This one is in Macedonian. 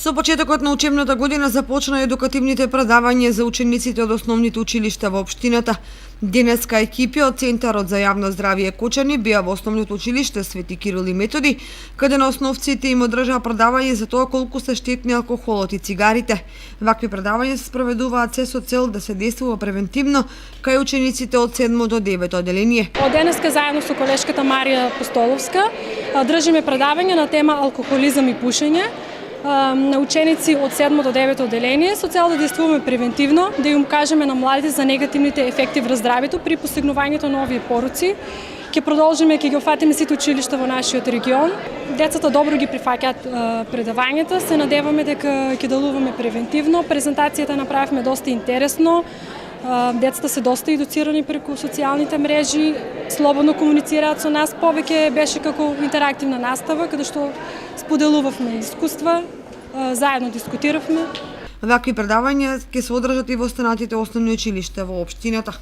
Со почетокот на учебната година започна едукативните предавања за учениците од основните училишта во општината. Денеска екипи од Центарот за јавно здравје Кочани бија во основното училиште Свети Кирил и Методи, каде на основците им одржаа предавање за тоа колку се штетни алкохолот и цигарите. Вакви предавања се спроведуваат се со цел да се действува превентивно кај учениците од 7 до 9 одделение. Од денеска заедно со колешката Марија Постоловска држиме предавање на тема алкохолизам и пушење на ученици од 7 до 9 одделение со цел да действуваме превентивно, да им кажеме на младите за негативните ефекти врз здравјето при постигнувањето на овие поруци. Ќе продолжиме, ќе ги офатиме сите училишта во нашиот регион. Децата добро ги прифаќаат предавањата, се надеваме дека ќе делуваме превентивно. Презентацијата направивме доста интересно. Децата се доста едуцирани преку социјалните мрежи, слободно комуницираат со нас, повеќе беше како интерактивна настава, каде што споделувавме искуства, заедно дискутиравме. Вакви предавања ќе се одржат и во останатите основни училишта во општината.